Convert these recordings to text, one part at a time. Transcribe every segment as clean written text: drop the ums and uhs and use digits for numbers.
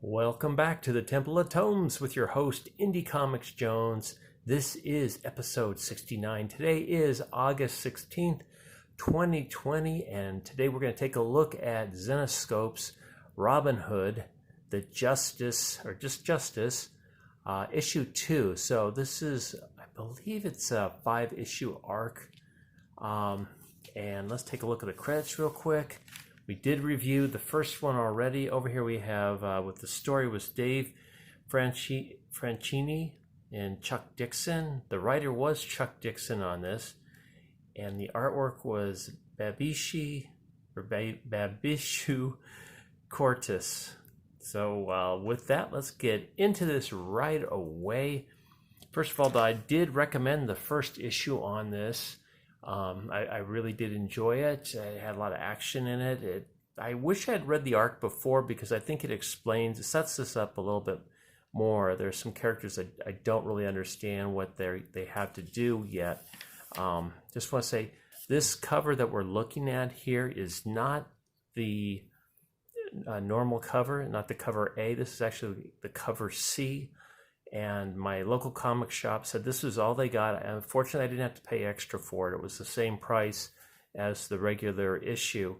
Welcome back to the Temple of Tomes with your host, Indie Comics Jones. This is episode 69. Today is August 16th, 2020, and today we're going to take a look at Zenescope's Robin Hood, the Justice, or just Justice, issue 2. So this is, I believe it's a 5-issue arc. And let's take a look at the credits real quick. We did review the first one already. Over here we have, with the story was Dave Franchini and Chuck Dixon. The writer was Chuck Dixon on this. And the artwork was Babishu Cortis. So with that, let's get into this right away. First of all, I did recommend the first issue on this. I really did enjoy it. It had a lot of action in it. I wish I had read the arc before because I think it sets this up a little bit more. There's some characters that I don't really understand what they have to do yet. Just want to say, this cover that we're looking at here is not the normal cover, not the cover A. This is actually the cover C. And my local comic shop said this was all they got. Unfortunately, I didn't have to pay extra for it. It was the same price as the regular issue.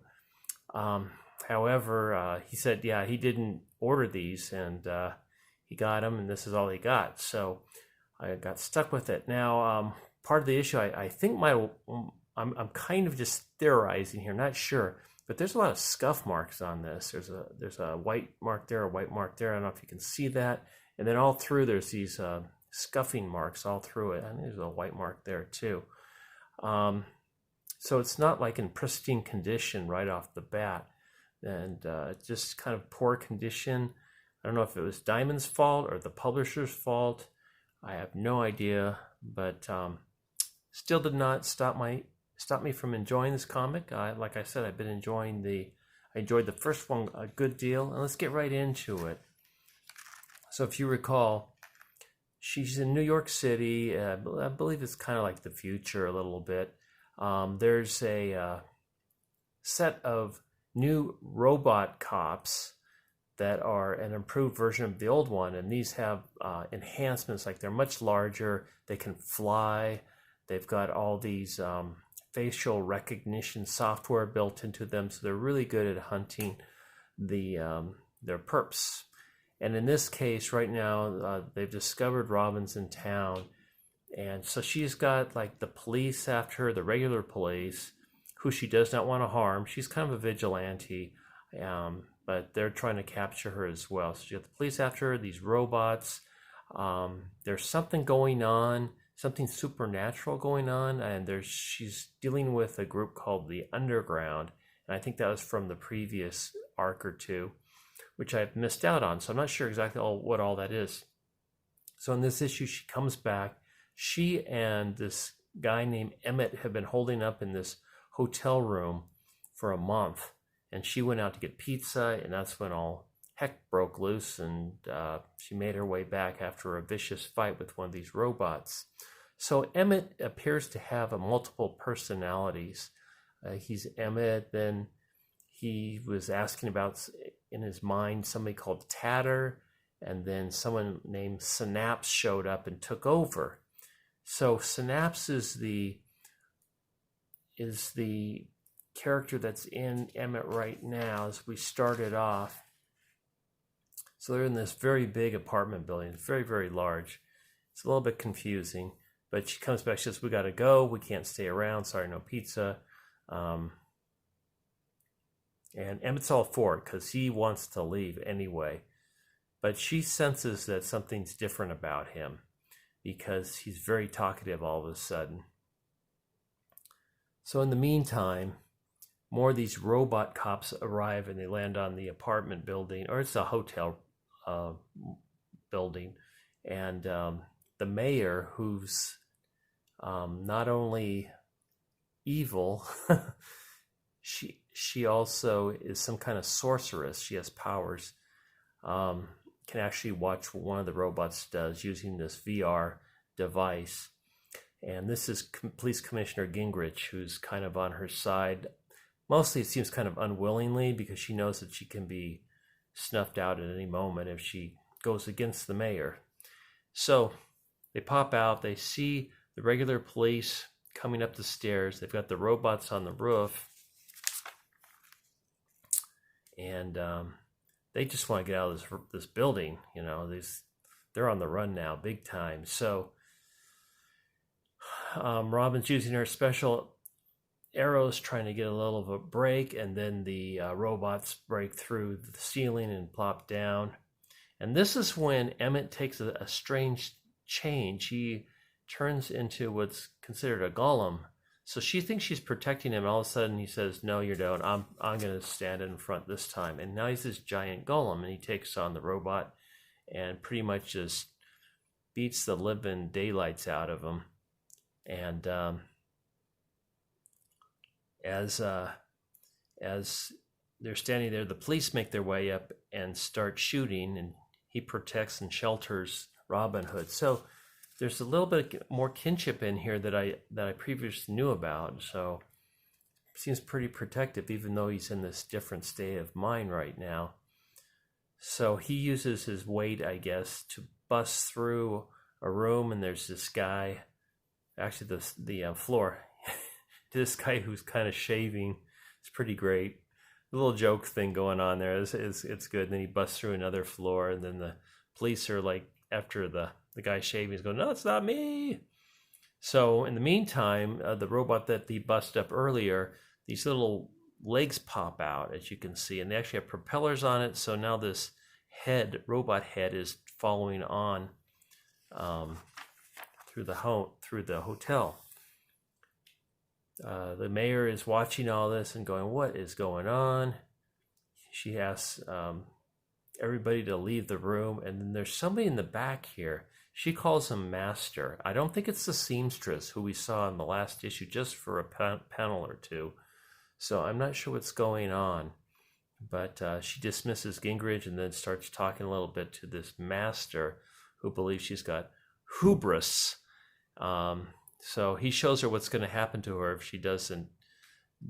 However, he said, yeah, he didn't order these, and he got them, and this is all he got. So I got stuck with it. Now, part of the issue, I think I'm kind of just theorizing here, not sure, but there's a lot of scuff marks on this. There's a white mark there, a white mark there. I don't know if you can see that. And then all through, there's these scuffing marks all through it. I think there's a white mark there too. So it's not like in pristine condition right off the bat. And just kind of poor condition. I don't know if it was Diamond's fault or the publisher's fault. I have no idea. But still did not stop me from enjoying this comic. Like I said, I enjoyed the first one a good deal. And let's get right into it. So if you recall, she's in New York City. I believe it's kind of like the future a little bit. There's a set of new robot cops that are an improved version of the old one. And these have enhancements, like they're much larger. They can fly. They've got all these facial recognition software built into them. So they're really good at hunting their perps. And in this case, right now, they've discovered Robyn's in town. And so she's got like the police after her, the regular police, who she does not want to harm. She's kind of a vigilante, but they're trying to capture her as well. So she got the police after her, these robots. There's something going on, something supernatural going on. And she's dealing with a group called the Underground. And I think that was from the previous arc or two, which I've missed out on. So I'm not sure exactly what all that is. So in this issue, she comes back. She and this guy named Emmett have been holding up in this hotel room for a month. And she went out to get pizza, and that's when all heck broke loose. And she made her way back after a vicious fight with one of these robots. So Emmett appears to have multiple personalities. He's Emmett, then he was asking about, in his mind, somebody called Tatter, and then someone named Synapse showed up and took over. So Synapse is the character that's in Emmett right now as we started off. So they're in this very big apartment building. It's very, very large. It's a little bit confusing, but she comes back, she says, we got to go. We can't stay around. Sorry, no pizza. And Emmett's all for it because he wants to leave anyway. But she senses that something's different about him because he's very talkative all of a sudden. So in the meantime, more of these robot cops arrive and they land on the apartment building, or it's a hotel building. And the mayor, who's not only evil, she also is some kind of sorceress. She has powers. Can actually watch what one of the robots does using this VR device. And this is Police Commissioner Gingrich, who's kind of on her side. Mostly it seems kind of unwillingly because she knows that she can be snuffed out at any moment if she goes against the mayor. So they pop out, they see the regular police coming up the stairs. They've got the robots on the roof, and they just want to get out of this building. You know, they're on the run now, big time. So Robyn's using her special arrows, trying to get a little of a break, and then the robots break through the ceiling and plop down. And this is when Emmett takes a strange change. He turns into what's considered a golem. So she thinks she's protecting him, and all of a sudden he says, "No, you don't. I'm going to stand in front this time." And now he's this giant golem, and he takes on the robot and pretty much just beats the living daylights out of him. And as they're standing there, the police make their way up and start shooting, and he protects and shelters Robin Hood. So there's a little bit more kinship in here that I previously knew about. So seems pretty protective, even though he's in this different state of mind right now. So he uses his weight, I guess, to bust through a room, and there's this guy, actually the floor, this guy who's kind of shaving. It's pretty great. The little joke thing going on there is good. And then he busts through another floor, and then the police are like, after the guy shaving, is going, "No, it's not me." So in the meantime, the robot that he busted up earlier, these little legs pop out, as you can see, and they actually have propellers on it. So now this robot head is following on through the hotel. The mayor is watching all this and going, "What is going on?" She asks everybody to leave the room, and then there's somebody in the back here. She calls him Master. I don't think it's the seamstress who we saw in the last issue, just for a panel or two. So I'm not sure what's going on. But she dismisses Gingrich and then starts talking a little bit to this Master, who believes she's got hubris. So he shows her what's going to happen to her if she doesn't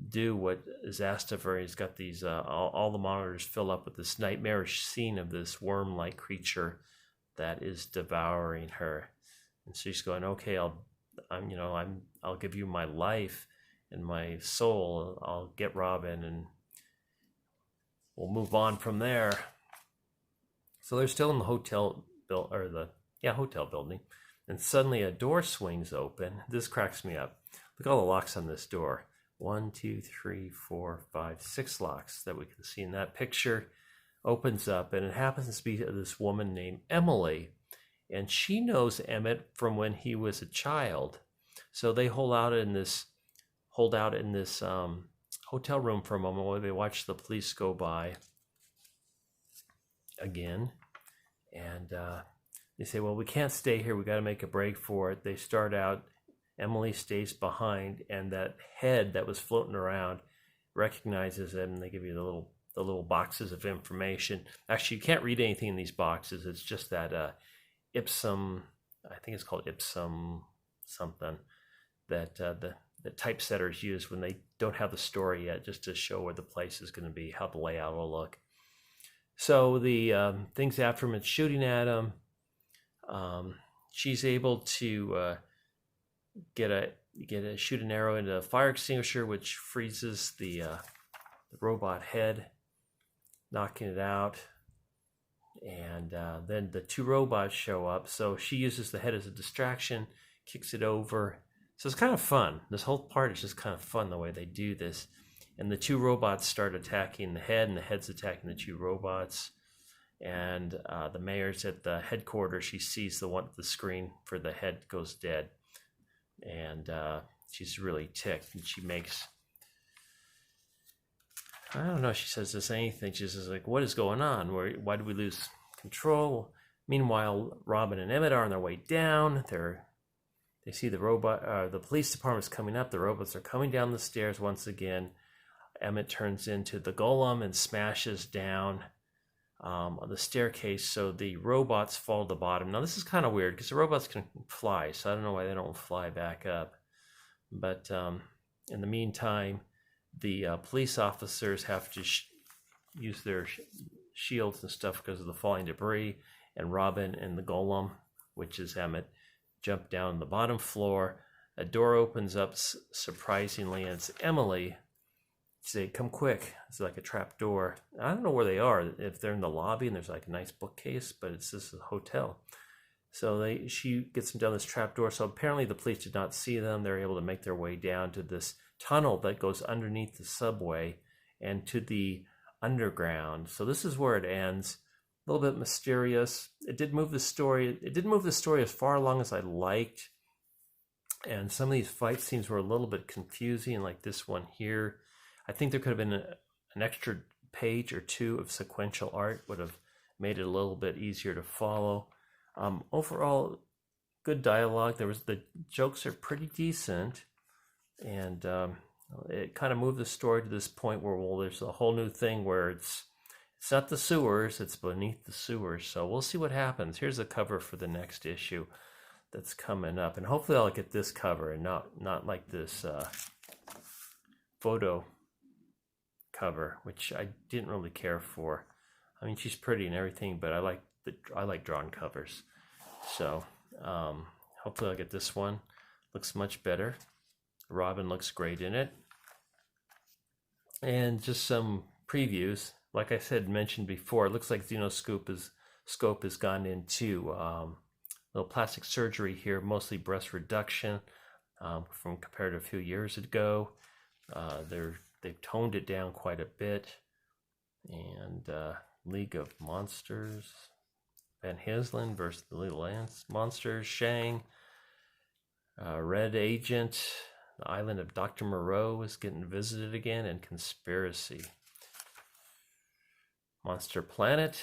do what is asked of her. He's got these all the monitors fill up with this nightmarish scene of this worm-like creature that is devouring her. And so she's going, "Okay, I'll give you my life and my soul. I'll get Robyn, and we'll move on from there." So they're still in the hotel building, and suddenly a door swings open. This cracks me up. Look at all the locks on this door. 1, 2, 3, 4, 5, 6 locks that we can see in that picture. Opens up, and it happens to be this woman named Emily, and she knows Emmett from when he was a child. So they hold out in this hotel room for a moment while they watch the police go by again, and they say, "Well, we can't stay here. We got to make a break for it." They start out. Emily stays behind, and that head that was floating around recognizes them, and they give you the little boxes of information. Actually, you can't read anything in these boxes. It's just that Ipsum, I think it's called Ipsum something, that the typesetters use when they don't have the story yet, just to show where the place is going to be, how the layout will look. So the things after him, it's shooting at him. She's able to shoot an arrow into a fire extinguisher, which freezes the robot head, knocking it out. And then the two robots show up. So she uses the head as a distraction, kicks it over. So it's kind of fun. This whole part is just kind of fun, the way they do this. And the two robots start attacking the head, and the head's attacking the two robots. And the mayor's at the headquarters. She sees the screen for the head goes dead. And she's really ticked. And she makes, I don't know, she says this anything. She says, like, "What is going on? Why did we lose control?" Meanwhile, Robyn and Emmett are on their way down. They see the police department's coming up. The robots are coming down the stairs once again. Emmett turns into the golem and smashes down on the staircase, so the robots fall to the bottom. Now, this is kind of weird because the robots can fly, so I don't know why they don't fly back up. But in the meantime, the police officers have to use their shields and stuff because of the falling debris. And Robyn and the golem, which is Emmett, jump down the bottom floor. A door opens up surprisingly, and it's Emily. Say, come quick. It's like a trap door. I don't know where they are, if they're in the lobby and there's like a nice bookcase, but it's just a hotel. So she gets them down this trap door. So apparently the police did not see them. They're able to make their way down to this tunnel that goes underneath the subway and to the underground. So this is where it ends. A little bit mysterious. It didn't move the story as far along as I liked. And some of these fight scenes were a little bit confusing, like this one here. I think there could have been an extra page or two of sequential art, would have made it a little bit easier to follow. Overall, good dialogue. The jokes are pretty decent, and it kind of moved the story to this point where, well, there's a whole new thing where it's not the sewers, it's beneath the sewers. So we'll see what happens. Here's the cover for the next issue that's coming up, and hopefully I'll get this cover and not like this photo cover, which I didn't really care for. I mean, she's pretty and everything, but I like drawn covers. So hopefully I'll get this one. Looks much better. Robyn looks great in it. And just some previews. Like I said, mentioned before, it looks like Xenoscope has gone into little plastic surgery here, mostly breast reduction from compared to a few years ago. They've toned it down quite a bit. And League of Monsters, Van Helsing versus the Little Monsters, Shang, Red Agent, the island of Dr. Moreau is getting visited again, and Conspiracy. Monster Planet,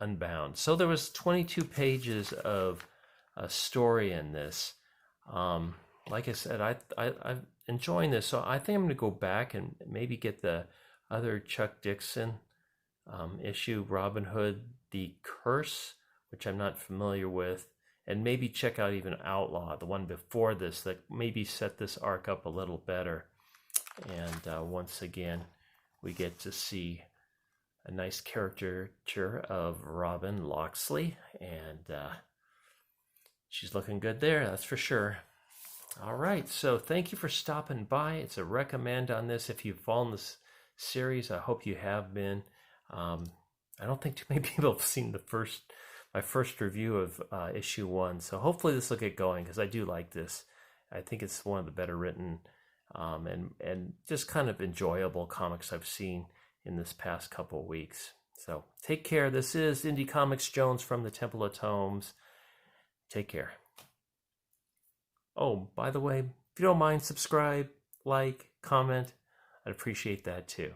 Unbound. So there was 22 pages of a story in this. Like I said, I'm enjoying this, so I think I'm going to go back and maybe get the other Chuck Dixon issue, Robin Hood, The Curse, which I'm not familiar with, and maybe check out even Outlaw, the one before this, that maybe set this arc up a little better. And once again, we get to see a nice caricature of Robyn Loxley, and she's looking good there, that's for sure. All right, so thank you for stopping by. It's a recommend on this. If you've followed this series, I hope you have been. I don't think too many people have seen my first review of issue 1, so hopefully this will get going, because I do like this. I think it's one of the better written and just kind of enjoyable comics I've seen in this past couple weeks. So take care. This is Indie Comics Jones from the Temple of Tomes. Take care. Oh, by the way, if you don't mind, subscribe, like, comment. I'd appreciate that too.